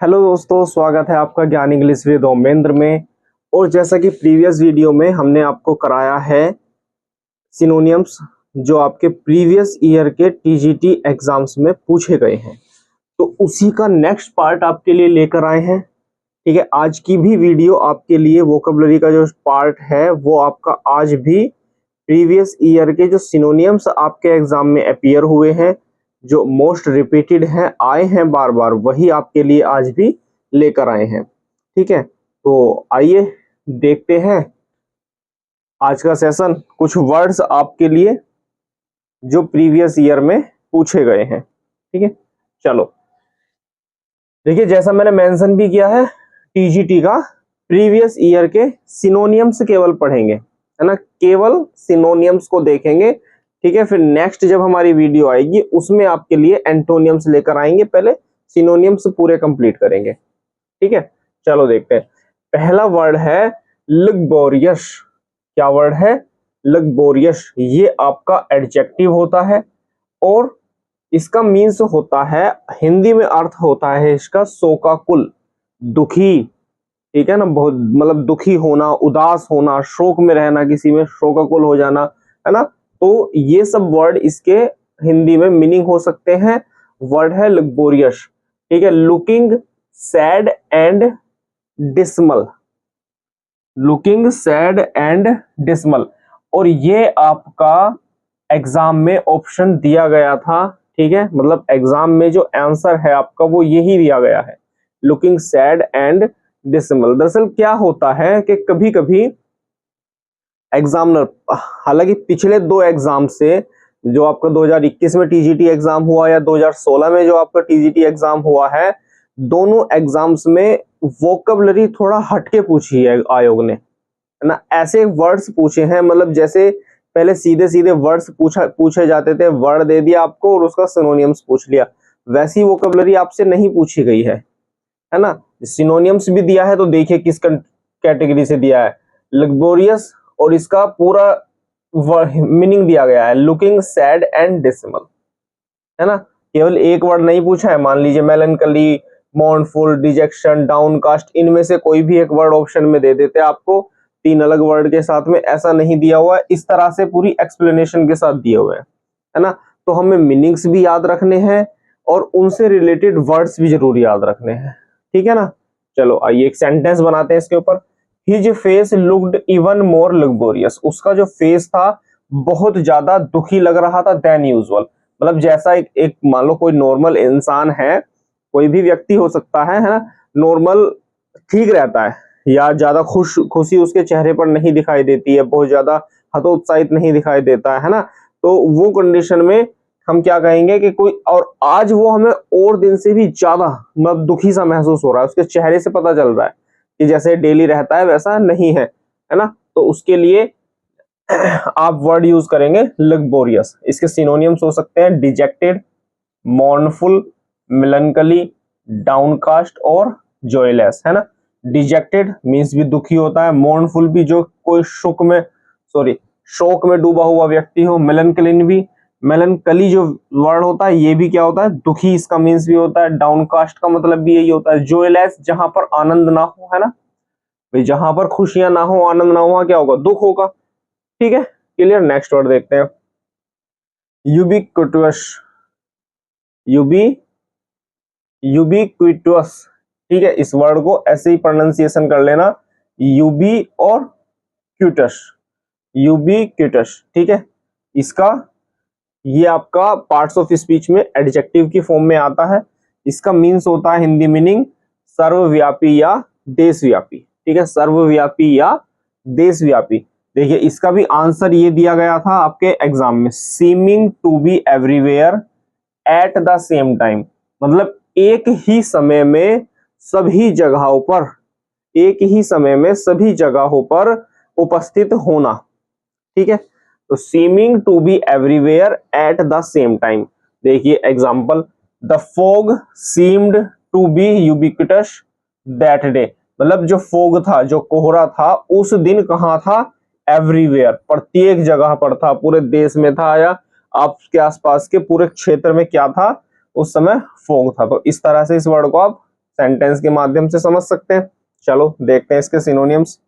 Hello दोस्तों, स्वागत है आपका ज्ञान इंग्लिश विद ओमेंद्र में। और जैसा कि प्रीवियस वीडियो में हमने आपको कराया है सिनोनियम्स जो आपके प्रीवियस ईयर के टीजीटी एग्जाम्स में पूछे गए हैं, तो उसी का नेक्स्ट पार्ट आपके लिए लेकर आए हैं। ठीक है, आज की भी वीडियो आपके लिए वोकैबुलरी का जो पार्ट है वो आपका आज भी प्रीवियस ईयर के जो सिनोनियम्स आपके एग्जाम में अपीयर हुए हैं, जो मोस्ट रिपीटेड हैं, आए हैं बार बार, वही आपके लिए आज भी लेकर आए हैं। ठीक है, तो आइए देखते हैं आज का सेशन। कुछ वर्ड्स आपके लिए जो प्रीवियस ईयर में पूछे गए हैं। ठीक है, चलो देखिए, जैसा मैंने मेंशन भी किया है, टीजीटी का प्रीवियस ईयर के सिनोनियम्स केवल पढ़ेंगे, है ना, केवल सिनोनियम्स को देखेंगे। ठीक है, फिर नेक्स्ट जब हमारी वीडियो आएगी उसमें आपके लिए एंटोनियम्स लेकर आएंगे, पहले सिनोनियम्स पूरे कंप्लीट करेंगे। ठीक है, चलो देखते हैं। पहला वर्ड है लग्बोरियस। क्या वर्ड है? लग्बोरियस। ये आपका एडजेक्टिव होता है और इसका मीन्स होता है, हिंदी में अर्थ होता है इसका शोकाकुल, दुखी। ठीक है ना, बहुत मतलब दुखी होना, उदास होना, शोक में रहना, किसी में शोकाकुल हो जाना, है ना। तो ये सब वर्ड इसके हिंदी में मीनिंग हो सकते हैं। वर्ड है लग्बोरियस। ठीक है, looking sad and dismal. Looking sad and dismal. और ये आपका एग्जाम में ऑप्शन दिया गया था। ठीक है, मतलब एग्जाम में जो आंसर है आपका वो यही दिया गया है, लुकिंग सैड एंड डिसमल। दरअसल क्या होता है कि कभी कभी एग्जामिनर, हालांकि पिछले दो एग्जाम से, जो आपका 2021 में टीजीटी एग्जाम हुआ या 2016 में जो आपका टीजीटी एग्जाम हुआ है, दोनों एग्जाम्स में वोकैबुलरी थोड़ा हटके पूछी है आयोग ने, है ना। ऐसे वर्ड्स पूछे हैं, मतलब जैसे पहले सीधे सीधे वर्ड्स पूछे जाते थे, वर्ड दे दिया आपको और उसका सिनोनियम्स पूछ लिया, वैसी वोकैबुलरी आपसे नहीं पूछी गई है ना। सिनोनियम्स भी दिया है तो देखिए किस कैटेगरी से दिया है, लग्बोरियस, और इसका पूरा मीनिंग दिया गया है, लुकिंग सैड एंड डिसमल, है ना। केवल एक वर्ड नहीं पूछा है, मान लीजिए मेलनकली, मॉर्नफुल, डिजेक्शन, डाउनकास्ट, इनमें से कोई भी एक वर्ड ऑप्शन में दे देते आपको, तीन अलग वर्ड के साथ में, ऐसा नहीं दिया हुआ है। इस तरह से पूरी एक्सप्लेनेशन के साथ दिए हुए हैं, है ना। तो हमें मीनिंग्स भी याद रखने हैं और उनसे रिलेटेड वर्ड्स भी जरूर याद रखने हैं। ठीक है ना, चलो आइए एक सेंटेंस बनाते हैं इसके ऊपर। His face looked even more lugubrious. उसका जो फेस था बहुत ज्यादा दुखी लग रहा था देन यूजुअल। मतलब जैसा एक मान लो कोई नॉर्मल इंसान है, कोई भी व्यक्ति हो सकता है ना, नॉर्मल ठीक रहता है या ज्यादा खुशी उसके चेहरे पर नहीं दिखाई देती है, बहुत ज्यादा हतोत्साहित नहीं दिखाई देता है ना, तो वो कंडीशन में हम क्या कहेंगे कि कोई, और आज वो हमें और दिन से भी ज्यादा मतलब दुखी सा महसूस हो रहा है, उसके चेहरे से पता चल रहा है कि जैसे डेली रहता है वैसा नहीं है, है ना। तो उसके लिए आप वर्ड यूज करेंगे लग्बोरियस। इसके सिनोनियम्स हो सकते हैं डिजेक्टेड, मॉर्नफुल, मेलनकली, डाउनकास्ट और जॉयलेस, है ना। डिजेक्टेड मींस भी दुखी होता है, मॉर्नफुल भी जो कोई शोक में डूबा हुआ व्यक्ति हो, मेलनकली भी, मेलनकली जो वर्ड होता है ये भी क्या होता है, दुखी, इसका मींस भी होता है। डाउनकास्ट का मतलब भी यही होता है, जॉयलेस जहां पर आनंद ना हो, है ना भाई, जहां पर खुशियां ना हो, आनंद ना हो, क्या होगा, दुख होगा। ठीक है, क्लियर। नेक्स्ट वर्ड देखते हैं, यूबिक्विटस। यूबिक्विटस। ठीक है, इस वर्ड को ऐसे ही प्रोनाउंसिएशन कर लेना, यूबी और क्यूटस, यूबिक्विटस। ठीक है, इसका ये आपका पार्ट्स ऑफ स्पीच में एडजेक्टिव की फॉर्म में आता है। इसका मीन्स होता है हिंदी मीनिंग सर्वव्यापी या देशव्यापी। ठीक है, सर्वव्यापी या देशव्यापी। देखिए इसका भी आंसर ये दिया गया था आपके एग्जाम में, seeming to be everywhere at the same time. मतलब एक ही समय में सभी जगहों पर, एक ही समय में सभी जगहों पर उपस्थित होना। ठीक है, तो seeming to be everywhere at the same time. देखिए example, the fog seemed to be ubiquitous that day. मतलब जो फॉग था, जो कोहरा था, उस दिन कहां था, एवरीवेयर, प्रत्येक जगह पर था, पूरे देश में था या आपके आसपास के पूरे क्षेत्र में क्या था उस समय, फॉग था। तो इस तरह से इस वर्ड को आप सेंटेंस के माध्यम से समझ सकते हैं। चलो देखते हैं इसके सिनोनिम्स।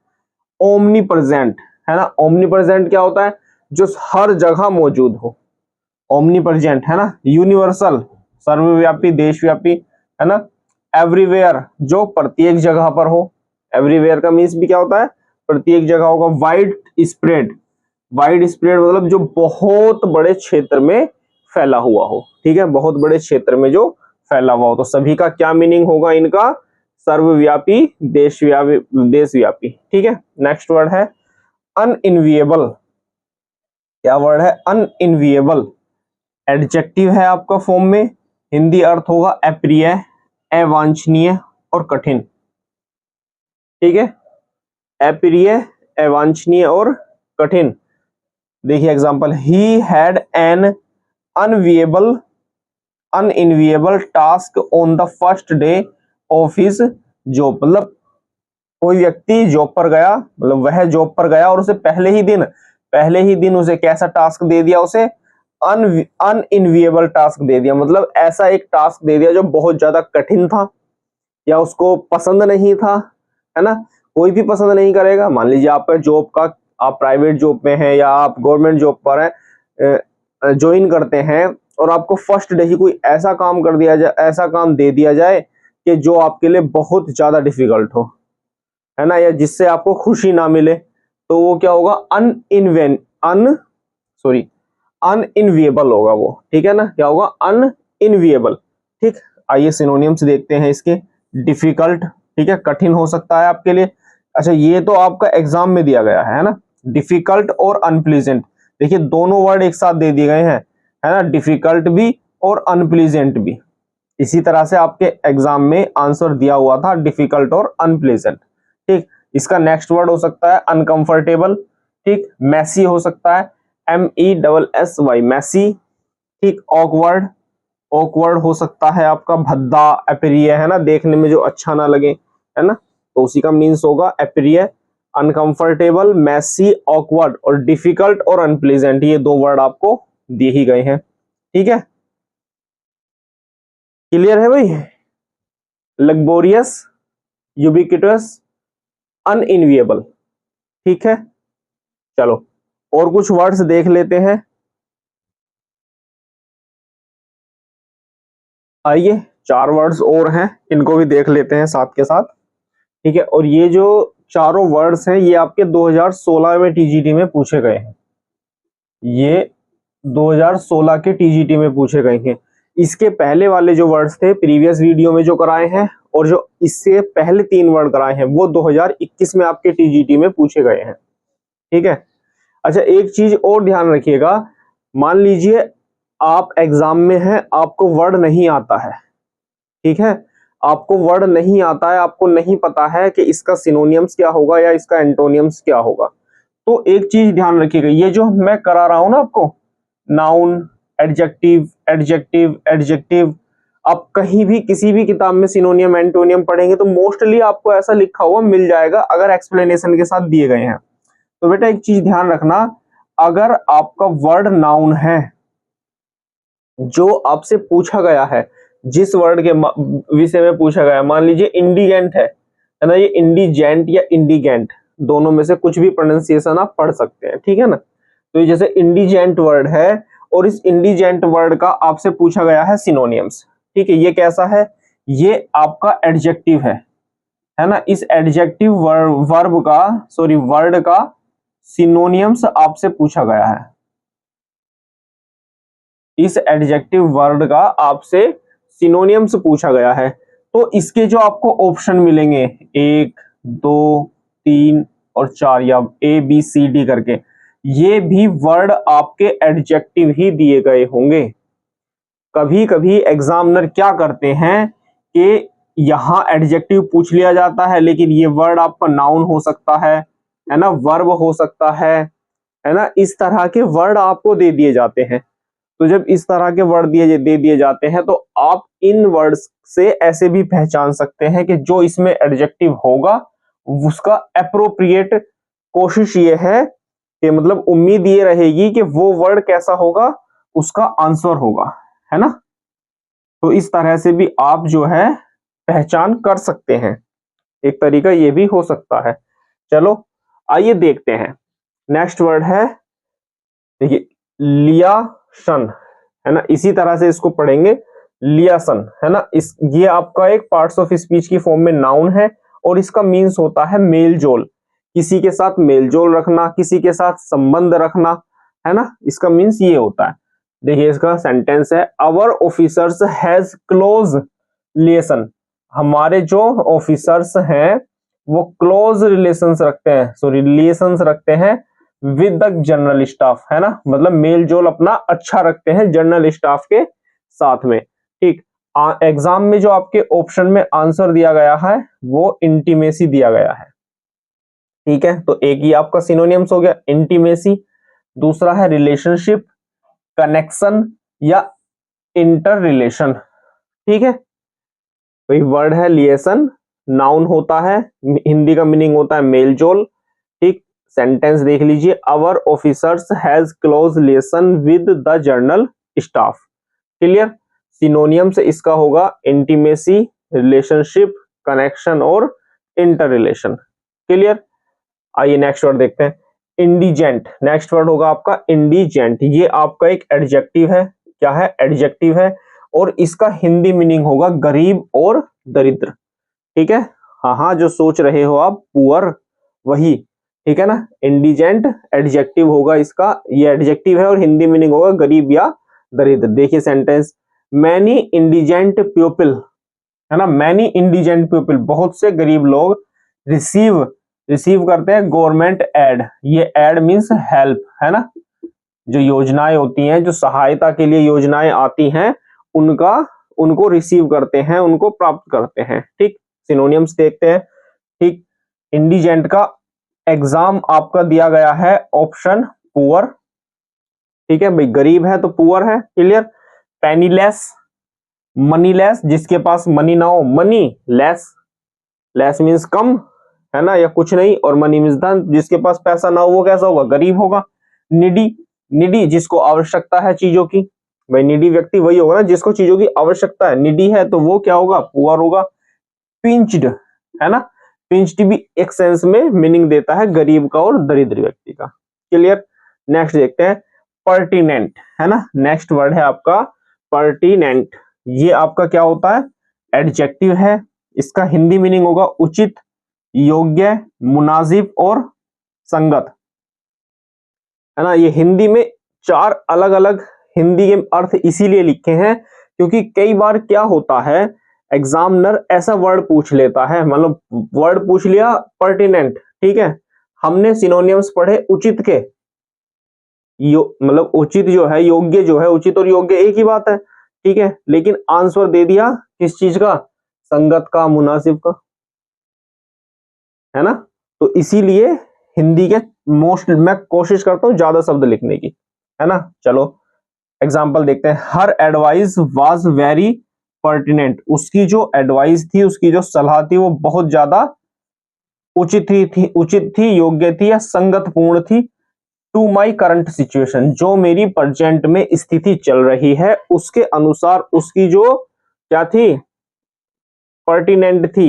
ओमनी प्रेजेंट है ना, ओमनी प्रेजेंट क्या होता है? जो हर जगह मौजूद हो, ओमनी प्रेजेंट है ना। यूनिवर्सल सर्वव्यापी, देशव्यापी है ना। एवरीवेयर जो प्रत्येक जगह पर हो, एवरीवेयर का मीन्स भी क्या होता है? प्रत्येक जगह होगा। वाइड स्प्रेड, वाइड स्प्रेड मतलब जो बहुत बड़े क्षेत्र में फैला हुआ हो, ठीक है, बहुत बड़े क्षेत्र में जो फैला हुआ हो। तो सभी का क्या मीनिंग होगा इनका? सर्वव्यापी, देशव्यापी, देशव्यापी, ठीक है। नेक्स्ट वर्ड है अनइनविएबल। क्या वर्ड है? अनइनविएबल। एडजेक्टिव है आपका फॉर्म में, हिंदी अर्थ होगा अप्रिय, अवांछनीय और कठिन, ठीक है। अप्रिय, अवांछनीय और कठिन। देखिए example, he had an unenviable task on the first day of his job. मतलब कोई व्यक्ति जॉब पर गया, मतलब वह जॉब पर गया और उसे पहले ही दिन उसे कैसा टास्क दे दिया? उसे अनइनविएबल टास्क दे दिया। मतलब ऐसा एक टास्क दे दिया जो बहुत ज्यादा कठिन था या उसको पसंद नहीं था, है ना। कोई भी पसंद नहीं करेगा। मान लीजिए आपका जॉब का, आप प्राइवेट जॉब में हैं या आप गवर्नमेंट जॉब पर हैं, ज्वाइन करते हैं और आपको फर्स्ट डे ही कोई ऐसा काम कर दिया जाए, ऐसा काम दे दिया जाए कि जो आपके लिए बहुत ज्यादा डिफिकल्ट हो, है ना, या जिससे आपको खुशी ना मिले, तो वो क्या होगा? अनइनविएबल होगा वो, ठीक है ना। क्या होगा? अनइनविएबल, ठीक। आइए सिनोनिम्स देखते हैं इसके। डिफिकल्ट, ठीक है, कठिन हो सकता है आपके लिए। अच्छा, ये तो आपका एग्जाम में दिया गया है ना, डिफिकल्ट और अनप्लीजेंट। देखिए दोनों वर्ड एक साथ दे दिए गए हैं, है ना, डिफिकल्ट भी और अनप्लीजेंट भी। इसी तरह से आपके एग्जाम में आंसर दिया हुआ था, डिफिकल्ट और अनप्लीजेंट, ठीक। इसका नेक्स्ट वर्ड हो सकता है अनकंफर्टेबल, ठीक। मैसी हो सकता है, MESSY, मैसी, ठीक। ऑकवर्ड, ऑकवर्ड हो सकता है आपका भद्दा, अप्रिय, है ना, देखने में जो अच्छा ना लगे, है ना, तो उसी का मीन्स होगा अप्रिय। अनकंफर्टेबल, मैसी, ऑकवर्ड और डिफिकल्ट और अनप्लीजेंट, ये दो वर्ड आपको दिए ही गए हैं, ठीक है। क्लियर है भाई? लग्बोरियस, यूबिक्विटस, अनइनविएबल, ठीक है। चलो और कुछ वर्ड्स देख लेते हैं। आइए 4 वर्ड्स और हैं, इनको भी देख लेते हैं साथ के साथ, ठीक है। और ये जो चारों वर्ड्स हैं ये आपके 2016 में टीजीटी में पूछे गए हैं, ये 2016 के टीजीटी में पूछे गए हैं। इसके पहले वाले जो वर्ड्स थे प्रीवियस वीडियो में जो कराए हैं, और जो इससे पहले 3 वर्ड कराए हैं वो 2021 में आपके टीजीटी में पूछे गए हैं, ठीक है। अच्छा, एक चीज और ध्यान रखिएगा, मान लीजिए आप एग्जाम में हैं, आपको वर्ड नहीं आता है, ठीक है, आपको वर्ड नहीं आता है, आपको नहीं पता है कि इसका सिनोनियम्स क्या होगा या इसका एंटोनियम्स क्या होगा, तो एक चीज ध्यान रखिएगा, ये जो मैं करा रहा हूं ना आपको, नाउन, एडजेक्टिव, एडजेक्टिव, एडजेक्टिव, आप कहीं भी किसी भी किताब में सिनोनियम एंटोनियम पढ़ेंगे तो मोस्टली आपको ऐसा लिखा हुआ मिल जाएगा अगर एक्सप्लेनेशन के साथ दिए गए हैं। तो बेटा एक चीज ध्यान रखना, अगर आपका वर्ड नाउन है जो आपसे पूछा गया है, जिस वर्ड के विषय में पूछा गया है, मान लीजिए इंडिगेंट है ना, ये इंडिजेंट या इंडिगेंट दोनों में से कुछ भी प्रोनाउंसिएशन आप पढ़ सकते हैं, ठीक है ना। तो ये जैसे इंडिजेंट वर्ड है और इस इंडिजेंट वर्ड का आपसे पूछा गया है सिनोनियम्स, ठीक है। ये कैसा है? ये आपका एडजेक्टिव है ना। इस एडजेक्टिव वर्ड का सिनोनियम्स आपसे पूछा गया है, इस एडजेक्टिव वर्ड का आपसे सिनोनियम्स पूछा गया है। तो इसके जो आपको ऑप्शन मिलेंगे 1, 2, 3 और 4 या ABCD करके, ये भी वर्ड आपके एडजेक्टिव ही दिए गए होंगे। कभी कभी एग्जामिनर क्या करते हैं कि यहां एडजेक्टिव पूछ लिया जाता है लेकिन ये वर्ड आपका नाउन हो सकता है ना, वर्ब हो सकता है ना, इस तरह के वर्ड आपको दे दिए जाते हैं। तो जब इस तरह के वर्ड दे दिए जाते हैं तो आप इन वर्ड्स से ऐसे भी पहचान सकते हैं कि जो इसमें एडजेक्टिव होगा उसका एप्रोप्रिएट, कोशिश ये है कि मतलब उम्मीद ये रहेगी कि वो वर्ड कैसा होगा, उसका आंसर होगा, है ना। तो इस तरह से भी आप जो है पहचान कर सकते हैं। एक तरीका ये भी हो सकता है। चलो आइए देखते हैं। नेक्स्ट वर्ड है, देखिए, लियासन, है ना, इसी तरह से इसको पढ़ेंगे, लियासन, है ना। ये आपका एक पार्ट्स ऑफ स्पीच की फॉर्म में नाउन है और इसका मीन्स होता है मेल जोल, किसी के साथ मेल जोल रखना, किसी के साथ संबंध रखना, है ना, इसका मीन्स ये होता है। देखिए इसका सेंटेंस है, our officers has close relation, हमारे जो ऑफिसर्स हैं वो क्लोज रिलेशंस रखते हैं, सॉरी रिलेशंस रखते हैं विद द जनरल स्टाफ, है ना, मतलब मेल जोल अपना अच्छा रखते हैं जनरल स्टाफ के साथ में। ठीक, एग्जाम में जो आपके ऑप्शन में आंसर दिया गया है वो इंटीमेसी दिया गया है। ठीक है, तो एक ही आपका सिनोनिम्स हो गया इंटीमेसी, दूसरा है रिलेशनशिप, कनेक्शन या इंटर रिलेशन। ठीक है, वही वर्ड है लिएशन, नाउन होता है, हिंदी का मीनिंग होता है मेलजोल। ठीक, सेंटेंस देख लीजिए, our officers has close relation with the general staff. Clear, synonym से इसका होगा इंटीमेसी, रिलेशनशिप, कनेक्शन और इंटर रिलेशन। क्लियर, आइए नेक्स्ट वर्ड देखते हैं, इंडिजेंट। नेक्स्ट वर्ड होगा आपका इंडिजेंट, ये आपका एक एडजेक्टिव है। क्या है? एडजेक्टिव है और इसका हिंदी मीनिंग होगा गरीब और दरिद्र। ठीक है, हाँ हाँ, जो सोच रहे हो आप पुअर, वही। ठीक है ना, इंडिजेंट एडजेक्टिव होगा इसका, ये एडजेक्टिव है और हिंदी मीनिंग होगा गरीब या दरिद्र। देखिए सेंटेंस, मैनी इंडिजेंट पीपल, है ना, मैनी इंडिजेंट पीपल, बहुत से गरीब लोग रिसीव रिसीव करते हैं गवर्नमेंट एड, ये एड मींस हेल्प, है ना, जो योजनाएं होती हैं, जो सहायता के लिए योजनाएं आती हैं, उनको रिसीव करते हैं, उनको प्राप्त करते हैं। ठीक, सिनोनियम्स देखते हैं। ठीक, इंडिजेंट का एग्जाम आपका दिया गया है ऑप्शन पुअर। ठीक है भाई, गरीब है तो पुअर है। क्लियर, पेनीलेस, मनीलेस, जिसके पास मनी ना हो, मनी लेस, लेस मीन्स कम, है ना, या कुछ नहीं, और मनी मीन्स धन, जिसके पास पैसा ना हो वो कैसा होगा? गरीब होगा। निडी, निडी जिसको आवश्यकता है चीजों की, भाई निडी व्यक्ति वही होगा ना जिसको चीजों की आवश्यकता है, निडी है तो वो क्या होगा? पुअर होगा। पिंच्ड, है ना, पिंच्ड भी एक सेंस में मीनिंग देता है गरीब का और दरिद्र व्यक्ति का। क्लियर, नेक्स्ट देखते हैं, पर्टिनेंट, है ना, नेक्स्ट वर्ड है आपका पर्टिनेंट, ये आपका क्या होता है? एडजेक्टिव है, इसका हिंदी मीनिंग होगा उचित, योग्य, मुनासिब और संगत, है ना। ये हिंदी में चार अलग अलग हिंदी के अर्थ इसीलिए लिखे हैं क्योंकि कई बार क्या होता है, एग्जामिनर ऐसा वर्ड पूछ लेता है, मतलब वर्ड पूछ लिया पर्टिनेंट, ठीक है, हमने सिनोनियम्स पढ़े उचित के, मतलब उचित जो है, योग्य जो है, उचित और योग्य एक ही बात है, ठीक है, लेकिन आंसर दे दिया किस चीज का? संगत का, मुनासिब का, है ना। तो इसीलिए हिंदी के मोस्ट मैं कोशिश करता हूं ज्यादा शब्द लिखने की, है ना। चलो एग्जाम्पल देखते हैं, हर एडवाइस वाज वेरी पर्टिनेंट, उसकी जो एडवाइस थी, उसकी जो सलाह थी वो बहुत ज्यादा उचित थी, योग्य थी या संगतपूर्ण थी। टू माई करंट सिचुएशन, जो मेरी प्रेजेंट में स्थिति चल रही है उसके अनुसार उसकी जो क्या थी? पर्टिनेंट थी,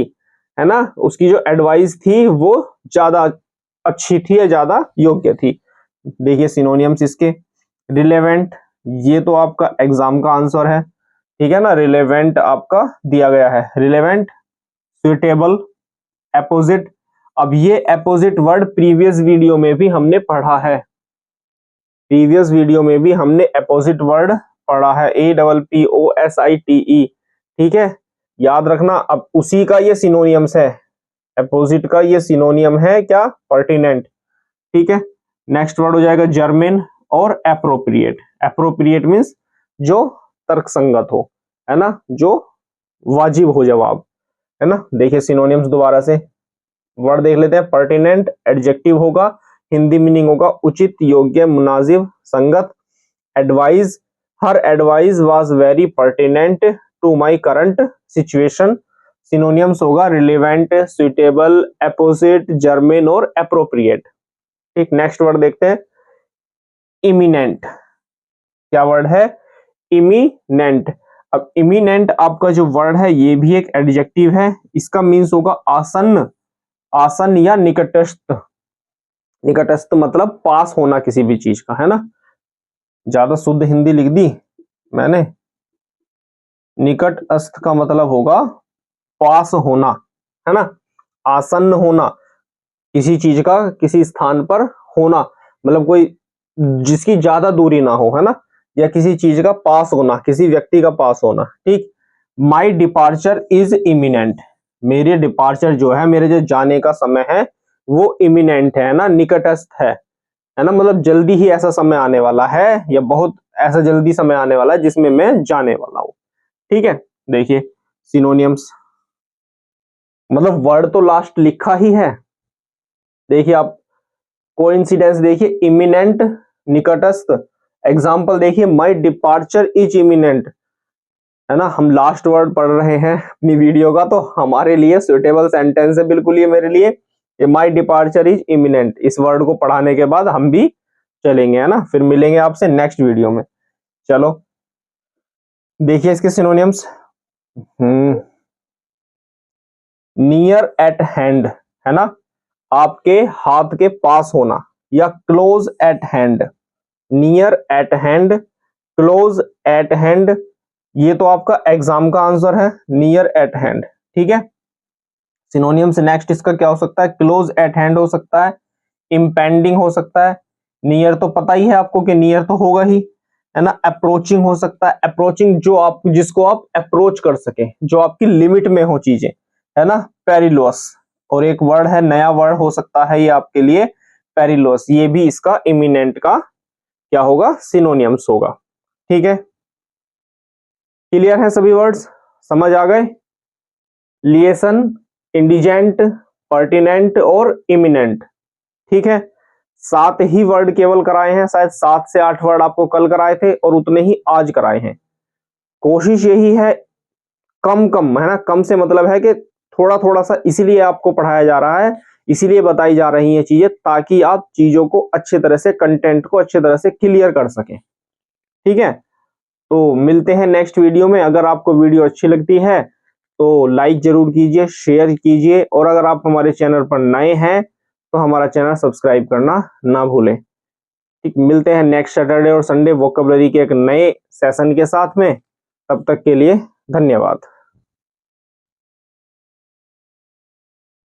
है ना, उसकी जो एडवाइस थी वो ज्यादा अच्छी थी या ज्यादा योग्य थी। देखिए सिनोनियम्स इसके, रिलेवेंट, ये तो आपका एग्जाम का आंसर है, ठीक है ना, रिलेवेंट आपका दिया गया है, रिलेवेंट, सुइटेबल, एपोजिट। अब ये एपोजिट वर्ड प्रीवियस वीडियो में भी हमने पढ़ा है, प्रीवियस वीडियो में भी हमने एपोजिट वर्ड पढ़ा है, APPOSITE, ठीक है, याद रखना। अब उसी का ये सिनोनियम्स है, एपोजिट का ये सिनोनियम है क्या? पर्टिनेंट। ठीक है, नेक्स्ट वर्ड हो जाएगा जर्मेन और एप्रोप्रिएट। एप्रोप्रिएट मीन्स जो तर्कसंगत हो, है ना, जो वाजिब हो जवाब, है ना। देखिए सिनोनियम्स दोबारा से वर्ड देख लेते हैं, पर्टिनेंट एडजेक्टिव होगा, हिंदी मीनिंग होगा उचित, योग्य, मुनासिब, संगत। Advice, her advice was very pertinent to my current situation. Synonyms होगा रिलेवेंट, सुइटेबल, एपोजिट, जर्मेन और एप्रोप्रिएट। ठीक, नेक्स्ट वर्ड देखते हैं, इमिनेंट। क्या वर्ड है? इमिनेंट। अब इमिनेंट आपका जो वर्ड है ये भी एक एडजेक्टिव है, इसका मीन्स होगा आसन्न, आसन्न या निकटस्थ। निकटस्थ मतलब पास होना किसी भी चीज का, है ना। ज्यादा शुद्ध हिंदी लिख दी मैंने। निकटस्थ का मतलब होगा पास होना, है ना। आसन्न होना, किसी चीज का किसी स्थान पर होना, मतलब कोई जिसकी ज्यादा दूरी ना हो, है ना, या किसी चीज का पास होना, किसी व्यक्ति का पास होना, ठीक। माई डिपार्चर इज इमिनेंट, मेरे डिपार्चर जो है, मेरे जो जाने का समय है वो इमिनेंट है ना, निकटस्थ है ना, मतलब जल्दी ही ऐसा समय आने वाला है, या बहुत ऐसा जल्दी समय आने वाला है जिसमें मैं जाने वाला हूं, ठीक है। देखिए सिनोनियम्स, मतलब वर्ड तो लास्ट लिखा ही है, देखिए आप कोइंसिडेंस देखिए, इमिनेंट, निकटस्थ। एग्जाम्पल देखिए, माई डिपार्चर इज इमिनेंट, है ना, हम लास्ट वर्ड पढ़ रहे हैं अपनी वीडियो का, तो हमारे लिए सुटेबल सेंटेंस है बिल्कुल ये मेरे लिए, माई डिपार्चर इज इमिनेंट। इस वर्ड को पढ़ाने के बाद हम भी चलेंगे, है ना, फिर मिलेंगे आपसे नेक्स्ट वीडियो में। चलो देखिए इसके सिनोनियम्स। नियर एट हैंड, है ना, आपके हाथ के पास होना, या close eight hand. Near eight hand, close eight hand, ये तो आपका एग्जाम का आंसर है, नियर एट हैंड, ठीक है। सिनोनियम से नेक्स्ट इसका क्या हो सकता है, क्लोज एट हैंड हो सकता है, इम्पेंडिंग हो सकता है, नियर तो पता ही है आपको कि नियर तो होगा ही, है ना। अप्रोचिंग हो सकता है, अप्रोचिंग जो आप जिसको आप अप्रोच कर सके, जो आपकी लिमिट में हो चीजें, है ना। पेरिलोस, और एक वर्ड है, नया वर्ड हो सकता है ये आपके लिए, पेरिलोस, ये भी इसका इमिनेंट का क्या होगा, सिनोनियम्स होगा, ठीक है। क्लियर है सभी वर्ड्स, समझ आ गए। लिएसन, इंडिजेंट, पर्टिनेंट और इमिनेंट, ठीक है। 7 ही वर्ड केवल कराए हैं, शायद 7 से 8 वर्ड आपको कल कराए थे और उतने ही आज कराए हैं। कोशिश यही है कम कम, है ना, कम से मतलब है कि थोड़ा थोड़ा सा, इसीलिए आपको पढ़ाया जा रहा है, इसीलिए बताई जा रही है चीजें, ताकि आप चीजों को अच्छे तरह से, कंटेंट को अच्छे तरह से क्लियर कर सकें, ठीक है। तो मिलते हैं नेक्स्ट वीडियो में। अगर आपको वीडियो अच्छी लगती है तो लाइक जरूर कीजिए, शेयर कीजिए, और अगर आप हमारे चैनल पर नए हैं तो हमारा चैनल सब्सक्राइब करना ना भूलें, ठीक। मिलते हैं नेक्स्ट सैटरडे और संडे वोकैबुलरी के एक नए सेशन के साथ में, तब तक के लिए धन्यवाद।